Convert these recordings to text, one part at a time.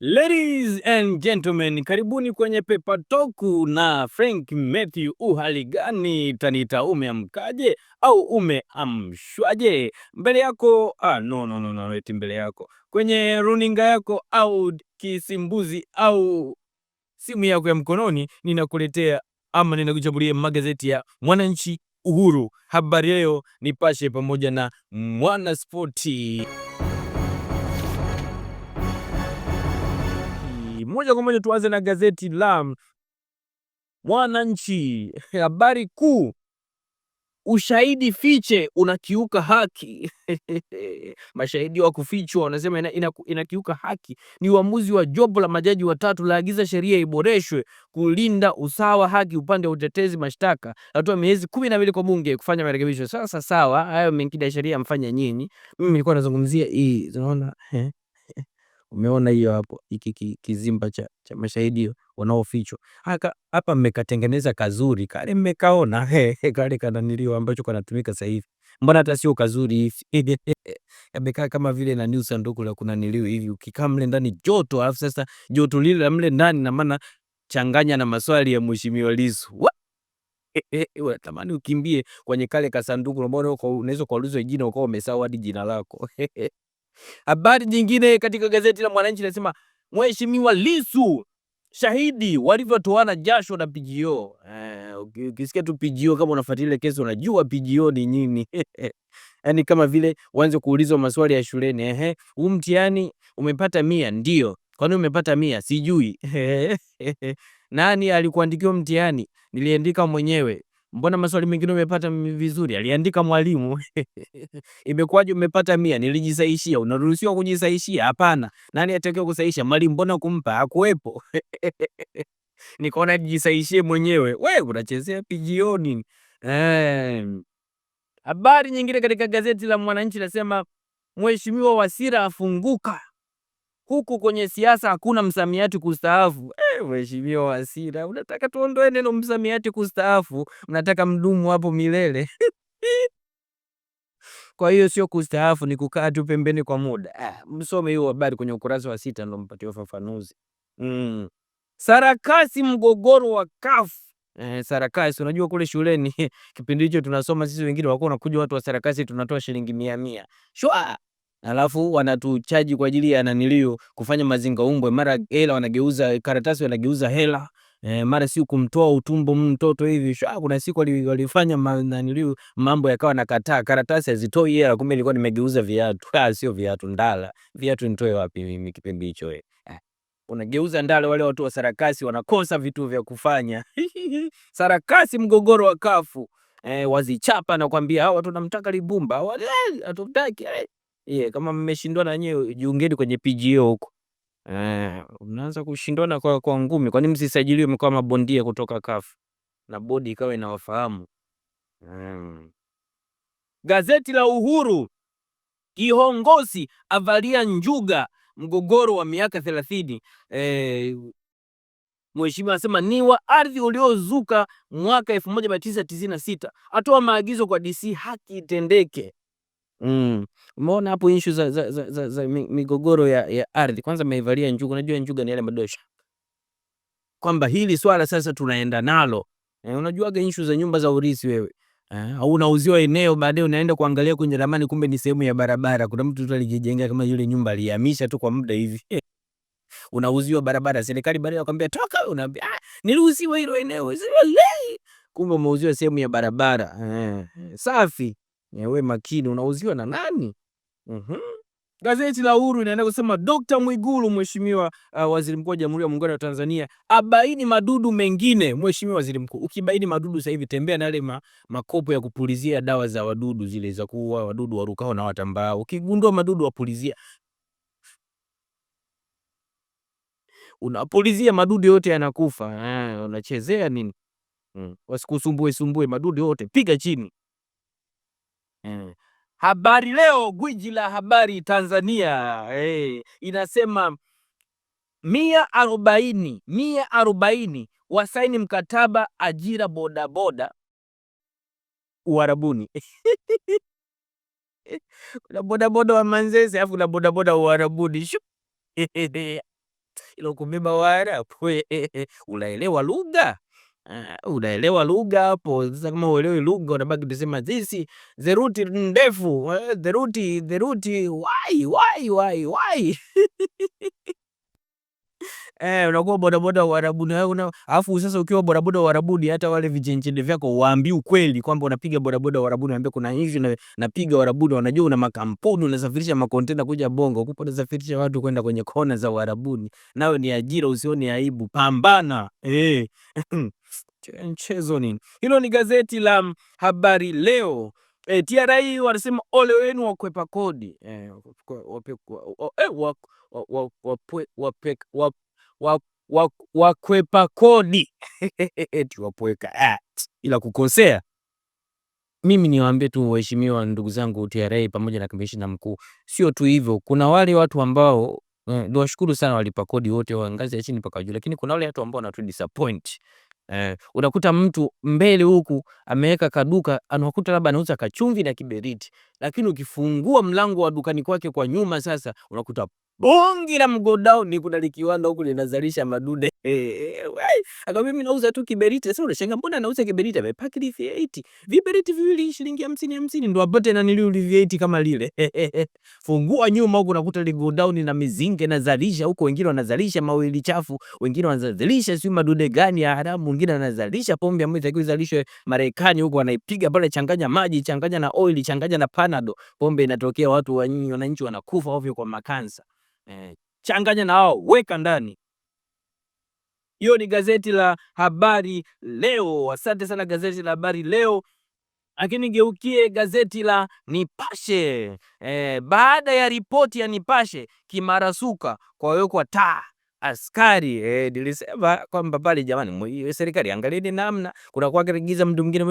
Ladies and gentlemen, karibuni kwenye Paper Talk na Frank Matthew. Uhali gani? Tanita umeamkaje au umeamshwaje? Mbele yako no, eti mbele yako kwenye runinga yako au kisimbuzi au simu yako ya mkononi, ninakuletea ama ninakuchambulia magazeti ya Mwananchi, Uhuru, Habari Leo, Nipashe pamoja na Mwanaspoti. Moja kwa moja tuanze na gazeti la Mwananchi. Habari kuu, ushahidi fiche unakiuka haki. Mashahidi wa kufichwa wanasema inakiuka haki. Ni uamuzi wa jopo la majaji watatu laagiza sheria iboreshwe kulinda usawa haki upande wa utetezi mashtaka. Natoa miezi 12 kwa bunge kufanya marekebisho. Sasa sawa, hayo mengine ya sheria mfanye nyinyi. Mimi nilikuwa nazungumzia hii. Unaona? Umeona hiyo hapo, hiki kizimba cha mashahidi wanaofichwa. Hapa mmekatengeneza kazuri, kale mmekaona kale kananilio ambacho kanatumika sasa hivi. Mbona hata sio kazuri hivi? Yamekaa kama vile na new sanduku la kunanilio hivi, ukikaa mle ndani joto, alafu sasa joto lile la mle ndani na maana changanya na maswali ya Mheshimiwa Lissu. Unatamani ukimbie kwenye kale kasanduku, mbona unaweza kuulizwa jina ukao umesahau hadi jina lako. Habari nyingine katika gazeti la Mwananchi nasema Mheshimiwa Lissu shahidi walivyotoana jasho na PGO. Ukisikia tu PGO, kama unafuatilia kesi unajua PGO ni nini. Yaani kama vile uanze kuulizwa maswali ya shuleni. Huu mtihani umepata 100? Ndio. Kwani umepata 100? Sijui. Nani alikuandikia mtihani? Niliandika mwenyewe. Mbona maswali mengine umepata vizuri? Aliandika mwalimu. Imekuwaje umepata 100? Nilijisaishia. Unaruhusiwa kujisaishia? Hapana. Nani atakiwa kusaisha? Mwalimu mbona kumpa? Hakuepo. Nikaona nijisaishie mwenyewe. Wewe unachezea PGO nini? Habari nyingine katika gazeti la Mwananchi nasema Mheshimiwa Wasira afunguka. Huku kwenye siasa hakuna msamiati kustaafu. Mheshimiwa Wasira, unataka tuondoe neno msamiati kustaafu? Unataka mdumu hapo milele? Kwa hiyo sio kustaafu, ni kukaa tu pembeni kwa muda. Msome hiyo habari kwenye ukurasa wa 6 ndio mpatie ufafanuzi. Sarakasi mgogoro wa CUF. Sarakasi, unajua kule shuleni kipindi hicho tunasoma sisi, wengine wako wanakuja watu wa sarakasi, tunatoa shilingi 100. Shwa. Alafu wanatuchaji kwa ajili ya nanilio kufanya mazinga umbwe, mara hela wanageuza karatasi, wanageuza hela. Mara si kumtoa utumbo mtoto hivi. Kuna siku walifanya nanilio mambo yakawa nakataa, karatasi hazitoi hela, kumbe ilikuwa nimegeuza viatu. Sio viatu, ndala. Viatu nitoe wapi mimi kipindi hicho? Unageuza ndala, wale watu wa sarakasi wanakosa vitu vya kufanya. Sarakasi mgogoro wa CUF. Wazichapa na kwambia hao watu tunamtaka Libumba. Hatutaki. Kama mmeshindwa na nyewe jiungeni kwenye PGO huko. Unaanza kushindana kwa ngumi. Kwa nini msisajiliwe mkao mabondia kutoka CUF na bodi ikawa inawafahamu? Gazeti la Uhuru, kiongozi avalia njuga mgogoro wa miaka 30. Mheshimiwa anasema ni wa ardhi uliozuka mwaka 1996. Atoa maagizo kwa DC haki itendeke. Umeona hapo issue za migogoro ya ardhi. Kwanza ameivalia njuga. Unajua njuga ni yale madosha, kwamba hili swala sasa tunaenda nalo. Unajuaga issue za nyumba za urithi wewe. Au unauziwa eneo, baadaye unaenda kuangalia kwenye ramani, kumbe ni sehemu ya barabara. Kuna mtu tu alijijengea kama yule nyumba alihamisha tu kwa muda hivi. Unauziwa barabara, serikali baadaye akwambia toka, unaambia niliuziwa hilo eneo. Kumbe umeuziwa sehemu ya barabara. Safi. Wewe makini, unauziwa na nani? Gazeti la Uhuru inaenda kusema Dr. Mwigulu, Mheshimiwa Waziri Mkuu wa Jamhuri ya Muungano wa Tanzania, abaini madudu mengine. Mheshimiwa Waziri Mkuu, ukibaini madudu sasa hivi tembea na yale makopo ya kupulizia dawa za wadudu, zile za kuua wadudu warukao na watambao. Ukigundua madudu wapulizia. Unapulizia madudu yote yanakufa. Unachezea nini? Wasikusumbue madudu yote, piga chini. Habari Leo, gwiji la habari Tanzania, inasema 140 wasaini mkataba ajira bodaboda Uarabuni. Kuna bodaboda wa Manzese afu na bodaboda Uarabuni. ila kubeba Waarabu unaelewa lugha? Unaelewa lugha hapo. Sasa kama uelewi lugha unabaki kusema sisi the route ndefu, the route why unakuwa bodaboda Uarabuni alafu sasa ukiwa bodaboda Uarabuni hata wale vichenchende vyako waambii ukweli kwamba unapiga bodaboda Uarabuni, waambia kuna hivi napiga Uarabuni, wanajua una makampuni unasafirisha makontena kuja Bongo, kupo unasafirisha watu kwenda kwenye kona za Uarabuni, nawe ni ajira, usione aibu, pambana mchezo nini. Hilo ni gazeti la Habari Leo. TRA wanasema ole wenu wakwepa kodi, wakwepa kodi eti wapweka ila kukosea. Mimi niwaambie tu waheshimiwa ndugu zangu TRA pamoja na kamishna mkuu, sio tu hivyo, kuna wale watu ambao niwashukuru sana walipa kodi wote wa ngazi ya chini mpaka juu, lakini kuna wale watu ambao wanatu disappoint. Unakuta mtu mbele huku ameweka kaduka, anakuta labda anauza kachumvi na kiberiti, lakini ukifungua mlango wa dukani kwake kwa nyuma sasa unakuta bongi la mgodown, kuna likiwanda huku linazalisha madude. Akamwambia mimi nauza tu kiberiti. Sasa unashangaa mbona anauza kiberiti? Amepaki V8. Viberiti viwili shilingi 50 ndo apate na nili V8 kama lile. Fungua nyuma huku unakuta ligodown na mizinga inazalisha huko, wengine wanazalisha mawili chafu, wengine wanazalisha si madude gani ya haramu, wengine wanazalisha pombe ambayo itakiwa izalishwe Marekani huko, wanaipiga pale, changanya maji, changanya na oil, changanya na panado, pombe inatokea, watu wananchi wanakufa ovyo kwa makansa. Changanya na hao, weka ndani. Hiyo ni gazeti la Habari Leo. Asante sana gazeti la Habari Leo. Lakini geukie gazeti la Nipashe. Baada ya ripoti ya Nipashe, Kimarasuka kwa wekwa taa askari. Nilisema kwamba pale jamani, serikali angalieni namna kuna kwa giza, mtu mwingine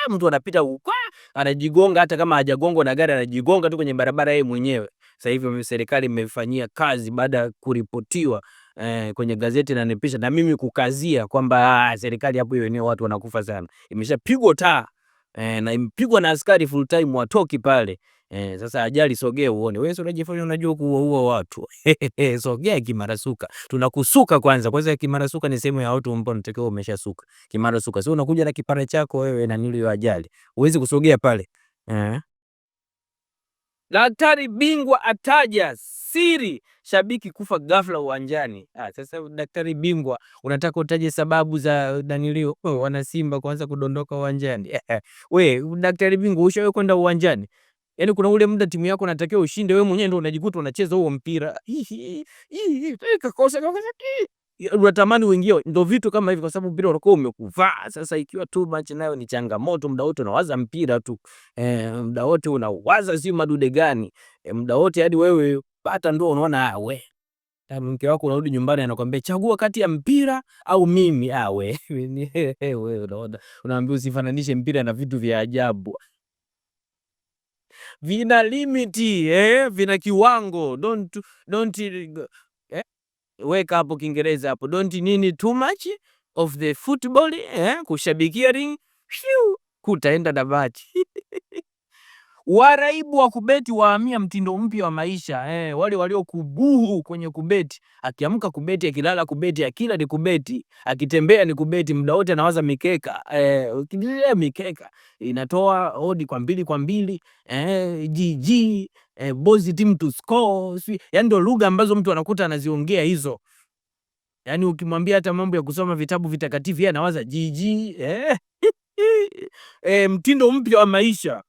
mtu anapita huko anajigonga, hata kama hajagongwa na gari anajigonga tu kwenye barabara yeye mwenyewe. Sasa hivi serikali imefanyia kazi baada ya kuripotiwa kwenye gazeti na Nipashe, na mimi kukazia kwamba serikali hapo yenyewe watu wanakufa sana, imeshapigwa taa na impigwa na askari full time, watoki pale. Sasa ajali, sogea uone. Wewe unajifanya unajua kuua watu. Sogea Kimarasuka. Tunakusuka kwanza Kimarasuka ni sehemu ya watu ambao unatakiwa umeshasuka. Kimarasuka sio unakuja na kipara chako wewe na nili ya ajali. Huwezi kusogea pale. Daktari bingwa ataja siri shabiki kufa ghafla uwanjani. Sasa daktari bingwa unataka utaje sababu za Danilio wana Simba kuanza kudondoka uwanjani? We daktari bingwa ushawahi kwenda uwanjani? Yaani kuna ule muda timu yako unatakiwa ushinde, wewe mwenyewe ndio unajikuta unacheza huo mpira. Kakosa unatamani uingie, ndio vitu kama hivi, kwa sababu mpira unakuwa umekuvaa. Sasa ikiwa too much nayo ni changamoto, muda wote unawaza mpira tu, muda wote unawaza si madude gani, muda wote hadi wewe pata ndio unaona we mke wako unarudi nyumbani anakuambia chagua kati ya mpira au mimi. Wewe unaambia usifananishe mpira na vitu vya ajabu. Vina limiti, vina kiwango. Don't weka hapo Kiingereza hapo, don't nini too much of the football, kushabikia ring kutaenda na bati. Waraibu wa kubeti wahamia mtindo mpya wa maisha. Wale walio kubuhu kwenye kubeti, akiamka kubeti, akilala kubeti, akila ni kubeti, akitembea ni kubeti, muda wote anawaza mikeka. Ukiendelea mikeka inatoa odi kwa mbili, GG, bozi team to score. Yaani ndio lugha ambazo mtu anakuta anaziongea hizo. Yaani ukimwambia hata mambo ya kusoma vitabu vitakatifu yeye anawaza GG. Mtindo mpya wa maisha.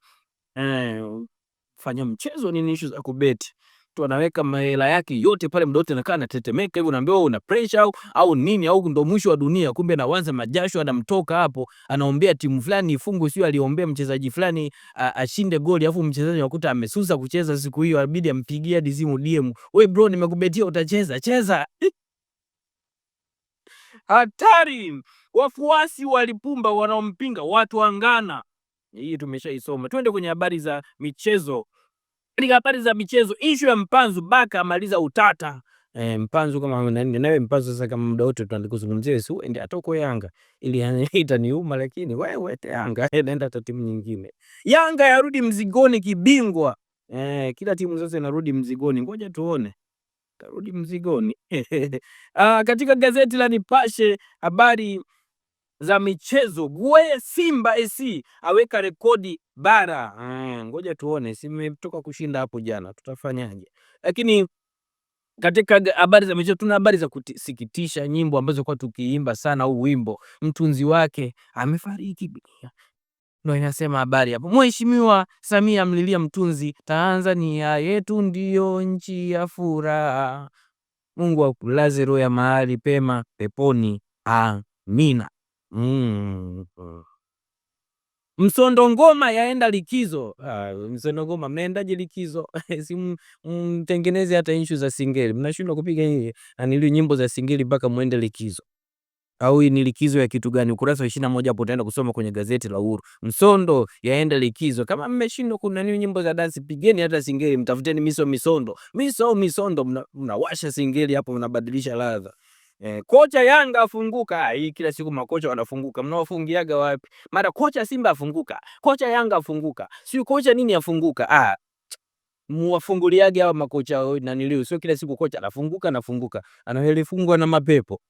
Fanya mchezo nini issue za kubeti. Mtu anaweka mahela yake yote pale, muda wote anakaa anatetemeka hivi, unaambia wewe una pressure au nini, au ndo mwisho wa dunia, kumbe anaanza majasho anamtoka hapo, anaombea timu fulani ifungwe, sio aliombea mchezaji fulani ashinde goli, afu mchezaji wakuta amesusa kucheza siku hiyo, abidi ampigie hadi simu DM, wewe bro nimekubetia utacheza cheza. Hatari. Wafuasi wa Lipumba wanaompinga watu wangana. Hii tumeshaisoma. Twende kwenye habari za michezo. Katika habari za michezo, issue ya Mpanzu Baka amaliza utata. Mpanzu kama nawe Mpanzu sasa kama muda wote tunazungumzia sio ndio atoko Yanga. Ili itaniuma, lakini wewe Yanga nenda hata timu nyingine. Yanga yarudi mzigoni kibingwa. Kila timu zote inarudi mzigoni. Ngoja tuone. Tarudi mzigoni. Katika gazeti la Nipashe habari za michezo, Gueye Simba SC aweka rekodi bara. Ngoja tuone, simetoka kushinda hapo jana, tutafanyaje? Lakini katika habari za michezo tuna habari za kusikitisha, nyimbo ambazo kwa tukiimba sana, huu wimbo mtunzi wake amefariki. Ndio inasema habari hapo. Mheshimiwa Samia amlilia mtunzi, Tanzania yetu ndio nchi ya furaha. Mungu akulaze roho ya mahali pema peponi. Amina. Msondo ngoma yaenda likizo. Msondo ngoma mnaendaje likizo? Si mtengeneze hata issue za singeli. Mnashindwa kupiga hii anili nyimbo za singeli mpaka muende likizo. Au ni likizo ya kitu gani? Ukurasa wa 21 hapo utaenda kusoma kwenye gazeti la Uhuru. Msondo yaenda likizo. Kama mmeshindwa kuna nini nyimbo za dance, pigeni hata singeli, mtafuteni misondo, mnawasha singeli hapo, mnabadilisha ladha. Kocha Yanga afunguka. Hii kila siku makocha wanafunguka. Mnawafungiaga wapi? Mara kocha Simba afunguka, kocha Yanga afunguka, sio kocha nini afunguka. Muwafunguliage hawa makocha naniliu, sio kila siku kocha anafunguka, anaelifungwa na mapepo.